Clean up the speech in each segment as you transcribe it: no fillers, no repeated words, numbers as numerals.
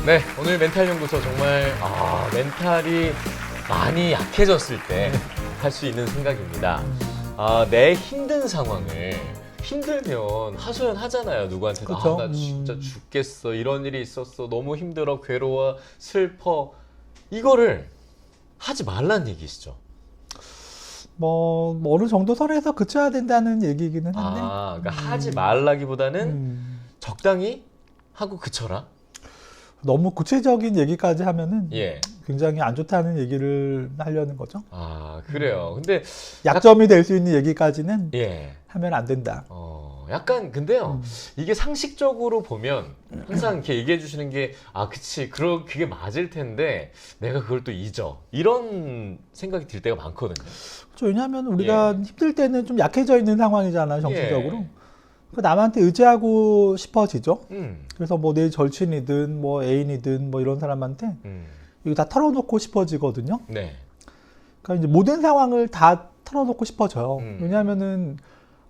네, 오늘 멘탈 연구소 정말 멘탈이 많이 약해졌을 때 할 수 있는 생각입니다. 내 힘든 상황을 힘들면 하소연하잖아요. 누구한테도 그쵸? 나 진짜 죽겠어. 이런 일이 있었어. 너무 힘들어. 괴로워. 슬퍼. 이거를 하지 말란 얘기시죠. 뭐 어느 정도 선에서 그쳐야 된다는 얘기이기는 한데. 그러니까 하지 말라기보다는 적당히 하고 그쳐라. 너무 구체적인 얘기까지 하면은 예. 굉장히 안 좋다는 얘기를 하려는 거죠. 그래요. 근데 약점이 될 수 있는 얘기까지는 예. 하면 안 된다. 약간 근데요. 이게 상식적으로 보면 항상 이렇게 얘기해 주시는 게 그치. 그게 맞을 텐데 내가 그걸 또 잊어. 이런 생각이 들 때가 많거든요. 그렇죠. 왜냐하면 우리가 힘들 때는 좀 약해져 있는 상황이잖아요, 정신적으로. 예. 남한테 의지하고 싶어지죠. 그래서 뭐 내 절친이든 뭐 애인이든 뭐 이런 사람한테 이거 다 털어놓고 싶어지거든요. 네. 그러니까 이제 모든 상황을 다 털어놓고 싶어져요. 왜냐하면은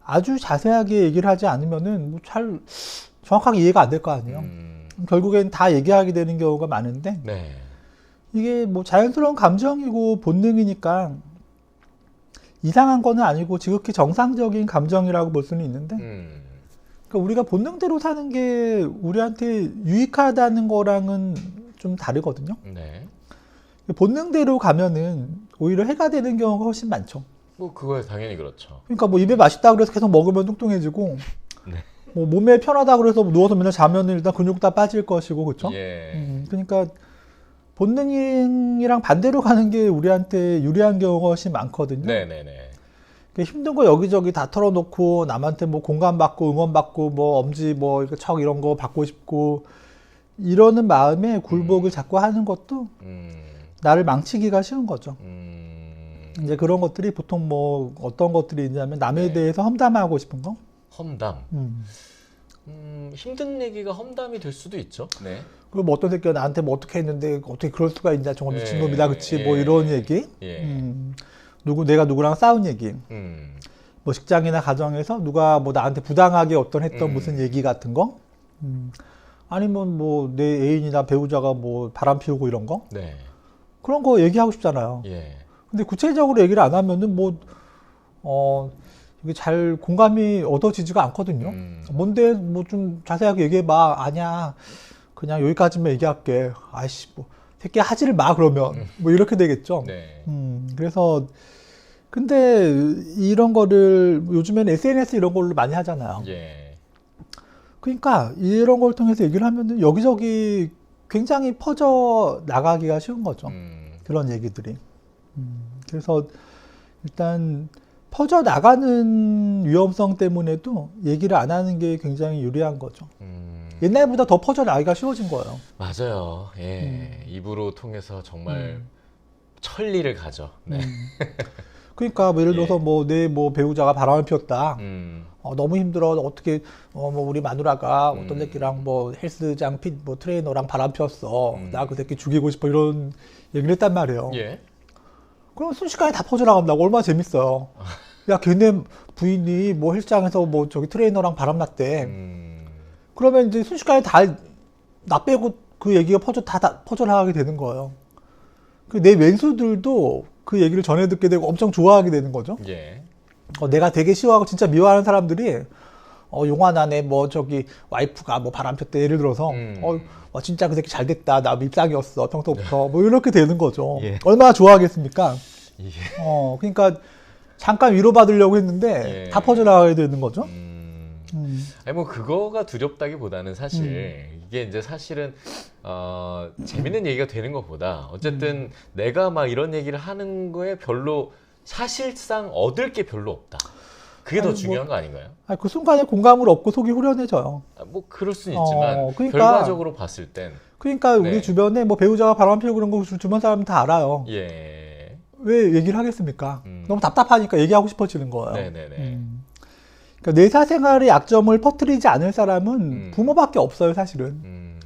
아주 자세하게 얘기를 하지 않으면은 뭐 잘 정확하게 이해가 안 될 거 아니에요. 결국엔 다 얘기하게 되는 경우가 많은데 네. 이게 뭐 자연스러운 감정이고 본능이니까 이상한 거는 아니고 지극히 정상적인 감정이라고 볼 수는 있는데 그러니까 우리가 본능대로 사는 게 우리한테 유익하다는 거랑은 좀 다르거든요. 네. 본능대로 가면은 오히려 해가 되는 경우가 훨씬 많죠. 뭐 그거야 당연히 그렇죠. 그러니까 뭐 입에 맛있다 그래서 계속 먹으면 뚱뚱해지고 네. 뭐 몸에 편하다 그래서 누워서 맨날 자면 일단 근육 다 빠질 것이고 그렇죠. 예. 그러니까 본능이랑 반대로 가는 게 우리한테 유리한 경우가 훨씬 많거든요. 네네네. 힘든 거 여기저기 다 털어놓고 남한테 뭐 공감받고 응원받고 뭐 엄지 뭐 이렇게 척 이런 거 받고 싶고 이러는 마음에 굴복을 자꾸 하는 것도 나를 망치기가 쉬운 거죠. 이제 그런 것들이 보통 뭐 어떤 것들이 있냐면 남에 대해서 험담하고 싶은 거. 험담. 힘든 얘기가 험담이 될 수도 있죠. 네. 그리고 뭐 어떤 새끼가 나한테 뭐 어떻게 했는데 어떻게 그럴 수가 있냐 정말 미친놈이다 그치 뭐 이런 얘기. 내가 누구랑 싸운 얘기. 뭐 직장이나 가정에서 누가 뭐 나한테 부당하게 했던 무슨 얘기 같은 거. 아니면 뭐 내 애인이나 배우자가 뭐 바람 피우고 이런 거. 네. 그런 거 얘기하고 싶잖아요. 예. 근데 구체적으로 얘기를 안 하면은 이게 잘 공감이 얻어지지가 않거든요. 뭔데 뭐 좀 자세하게 얘기해봐. 아니야. 그냥 여기까지만 얘기할게. 아이씨 뭐 새끼 하지를 마 그러면 뭐 이렇게 되겠죠. 네. 그래서 근데 이런 거를 요즘에는 SNS 이런 걸로 많이 하잖아요. 예. 그러니까 이런 걸 통해서 얘기를 하면은 여기저기 굉장히 퍼져 나가기가 쉬운 거죠. 그런 얘기들이. 그래서 일단 퍼져 나가는 위험성 때문에도 얘기를 안 하는 게 굉장히 유리한 거죠. 옛날보다 더 퍼져 나가기가 쉬워진 거예요. 맞아요. 예. 입으로 통해서 정말 천리를 가져. 네. 그러니까 뭐 예를 들어서 뭐 내 뭐 배우자가 바람을 피웠다. 너무 힘들어. 어떻게 뭐 우리 마누라가 어떤 새끼랑 뭐 헬스장 뭐 트레이너랑 바람 피웠어. 나 그 새끼 죽이고 싶어 이런 얘기를 했단 말이에요. 예. 그럼 순식간에 다 퍼져나간다고. 얼마나 재밌어요. 야 걔네 부인이 뭐 헬스장에서 뭐 저기 트레이너랑 바람 났대. 그러면 이제 순식간에 나 빼고 그 얘기가 다 퍼져나가게 되는 거예요. 내 왼수들도 그 얘기를 전해 듣게 되고 엄청 좋아하게 되는 거죠. 예. 내가 되게 싫어하고 진짜 미워하는 사람들이 용환아네 뭐 저기 와이프가 뭐 바람 폈대 예를 들어서 진짜 그 새끼 잘 됐다 나 밉상이었어 평소부터 뭐 이렇게 되는 거죠. 예. 얼마나 좋아하겠습니까? 예. 그러니까 잠깐 위로받으려고 했는데 다 퍼져나가게 되는 거죠. 아니 뭐 그거가 두렵다기보다는 사실 이게 이제 사실은 재밌는 얘기가 되는 것보다 어쨌든 내가 막 이런 얘기를 하는 거에 별로 사실상 얻을 게 별로 없다. 그게 더 중요한 거 아닌가요? 그 순간에 공감을 얻고 속이 후련해져요. 뭐 그럴 수는 있지만 그러니까, 결과적으로 봤을 땐 그러니까 우리 주변에 뭐 배우자가 바람 피우고 그런 거 주변 사람 다 알아요. 예. 왜 얘기를 하겠습니까? 너무 답답하니까 얘기하고 싶어지는 거예요. 네네네. 그러니까 내사 생활의 약점을 퍼뜨리지 않을 사람은 부모밖에 없어요, 사실은.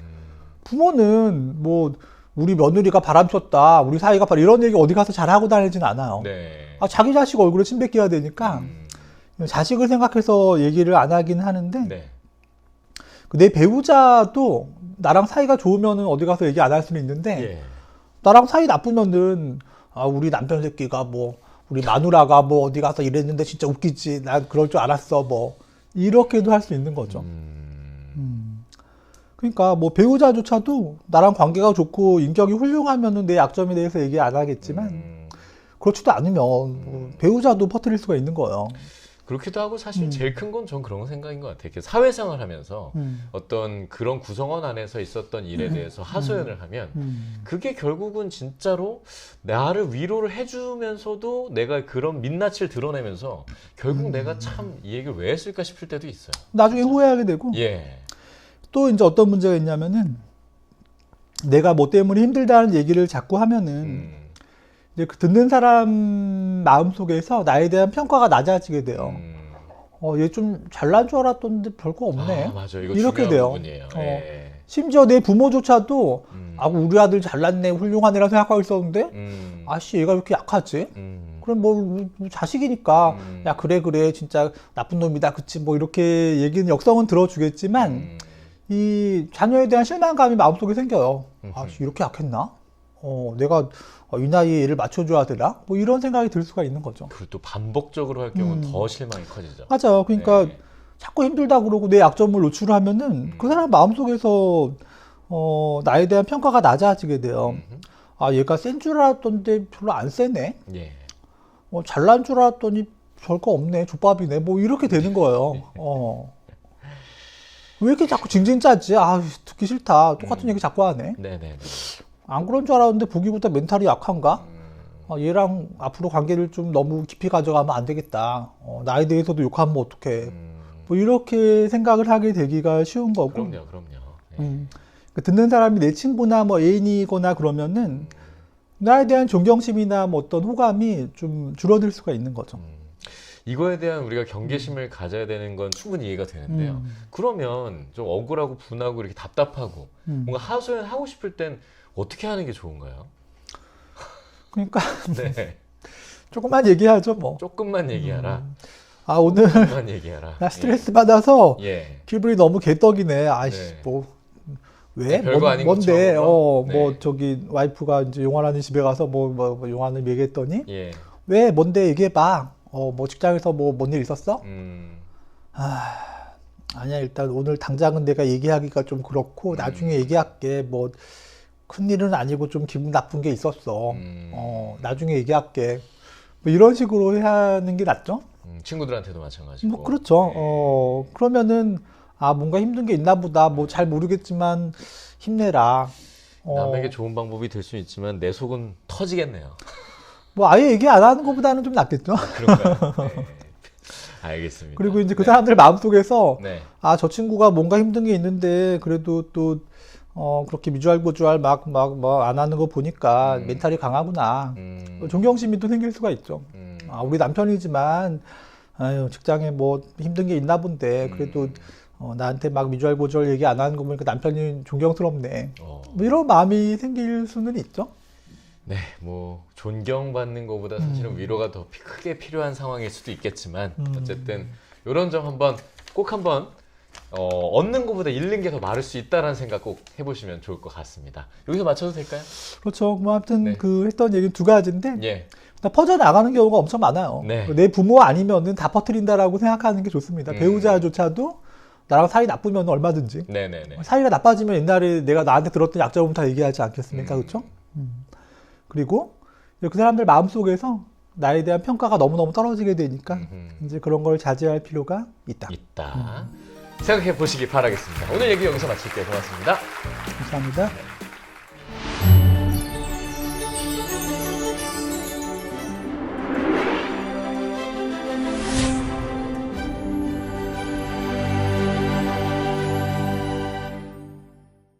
부모는 뭐 우리 며느리가 바람 폈다, 우리 사이가 이런 얘기 어디 가서 잘하고 다니진 않아요. 네. 자기 자식 얼굴에 침 뱉겨야 되니까 자식을 생각해서 얘기를 안 하긴 하는데 네. 내 배우자도 나랑 사이가 좋으면은 어디 가서 얘기 안 할 수는 있는데 예. 나랑 사이 나쁘면은 우리 남편 새끼가 뭐 우리 마누라가 뭐 어디 가서 이랬는데 진짜 웃기지. 난 그럴 줄 알았어. 뭐 이렇게도 할 수 있는 거죠. 그러니까 뭐 배우자조차도 나랑 관계가 좋고 인격이 훌륭하면은 내 약점에 대해서 얘기 안 하겠지만 그렇지도 않으면 뭐 배우자도 퍼뜨릴 수가 있는 거예요. 그렇기도 하고 사실 제일 큰 건 전 그런 생각인 것 같아요. 사회생활 하면서 어떤 그런 구성원 안에서 있었던 일에 대해서 하소연을 하면 그게 결국은 진짜로 나를 위로를 해주면서도 내가 그런 민낯을 드러내면서 결국 내가 참 이 얘기를 왜 했을까 싶을 때도 있어요. 나중에 후회하게 되고 예. 또 이제 어떤 문제가 있냐면은 내가 뭐 때문에 힘들다는 얘기를 자꾸 하면은 이제 그 듣는 사람 마음속에서 나에 대한 평가가 낮아지게 돼요. 얘 좀 잘난 줄 알았던데 별거 없네. 아, 맞아요. 이거 이렇게 중요한 돼요. 부분이에요. 예. 심지어 내 부모조차도 우리 아들 잘났네, 훌륭한 애라 생각하고 있었는데 아씨 얘가 왜 이렇게 약하지? 그럼 뭐 자식이니까 야 그래 진짜 나쁜 놈이다 그치 뭐 이렇게 얘기는 역성은 들어주겠지만 이 자녀에 대한 실망감이 마음속에 생겨요. 아씨 이렇게 약했나? 내가 이 나이에 얘를 맞춰줘야 되나? 뭐 이런 생각이 들 수가 있는 거죠. 그리고 또 반복적으로 할 경우는 더 실망이 커지죠. 맞아요. 그러니까 네. 자꾸 힘들다 그러고 내 약점을 노출하면은 그 사람 마음속에서 나에 대한 평가가 낮아지게 돼요. 얘가 센 줄 알았던데 별로 안 세네. 예. 잘난 줄 알았더니 별거 없네. 족밥이네. 뭐 이렇게 되는 거예요. 왜 이렇게 자꾸 징징 짜지? 듣기 싫다. 똑같은 얘기 자꾸 하네. 네네. 안 그런 줄 알았는데 보기보다 멘탈이 약한가? 얘랑 앞으로 관계를 좀 너무 깊이 가져가면 안 되겠다. 나에 대해서도 욕하면 어떡해. 뭐 이렇게 생각을 하게 되기가 쉬운 거고. 그럼요. 예. 듣는 사람이 내 친구나 뭐 애인이거나 그러면은 나에 대한 존경심이나 뭐 어떤 호감이 좀 줄어들 수가 있는 거죠. 이거에 대한 우리가 경계심을 가져야 되는 건 충분히 이해가 되는데요. 그러면 좀 억울하고 분하고 이렇게 답답하고 뭔가 하소연하고 싶을 땐 어떻게 하는 게 좋은가요? 그러니까 네. 조금만 얘기하죠 뭐. 조금만 얘기하라. 오늘 조금만 얘기하라. 나 스트레스 받아서 예. 기분이 너무 개떡이네. 네. 뭐 왜? 별거 아닌 뭔데? 것처럼. 뭐 저기 와이프가 이제 용환하는 집에 가서 뭐 용환을 얘기했더니 예. 왜? 뭔데? 얘기해봐. 뭐 직장에서 뭐 뭔 일 있었어? 아니야 일단 오늘 당장은 내가 얘기하기가 좀 그렇고 나중에 얘기할게. 뭐 큰일은 아니고 좀 기분 나쁜 게 있었어. 나중에 얘기할게. 뭐 이런 식으로 해야 하는 게 낫죠? 친구들한테도 마찬가지고. 뭐 그렇죠. 그러면은 뭔가 힘든 게 있나 보다. 뭐 잘 모르겠지만 힘내라. 남에게 좋은 방법이 될 수 있지만 내 속은 터지겠네요. 뭐 아예 얘기 안 하는 것보다는 좀 낫겠죠. 그런가요? 네. 알겠습니다. 그리고 이제 그 사람들 마음속에서 네. 저 친구가 뭔가 힘든 게 있는데 그래도 또 그렇게 미주알고주알 막 안 하는 거 보니까 멘탈이 강하구나. 존경심이 또 생길 수가 있죠. 우리 남편이지만 직장에 뭐 힘든 게 있나 본데 그래도 나한테 막 미주알고주알 얘기 안 하는 거 보니까 남편이 존경스럽네. 뭐 이런 마음이 생길 수는 있죠. 네, 뭐 존경받는 것보다 사실은 위로가 더 크게 필요한 상황일 수도 있겠지만 어쨌든 이런 점 꼭 한번 얻는 것보다 잃는 게 더 많을 수 있다라는 생각 꼭 해보시면 좋을 것 같습니다. 여기서 맞춰도 될까요? 그렇죠. 뭐 아무튼 네. 그 했던 얘기는 두 가지인데 예. 퍼져 나가는 경우가 엄청 많아요. 네. 내 부모 아니면은 다 퍼뜨린다라고 생각하는 게 좋습니다. 배우자조차도 나랑 사이 나쁘면 얼마든지. 네네네. 사이가 나빠지면 옛날에 내가 나한테 들었던 약점은 다 얘기하지 않겠습니까? 그렇죠? 그리고 그 사람들 마음속에서 나에 대한 평가가 너무너무 떨어지게 되니까 이제 그런 걸 자제할 필요가 있다. 생각해 보시기 바라겠습니다. 오늘 얘기 여기서 마칠게요. 고맙습니다. 감사합니다.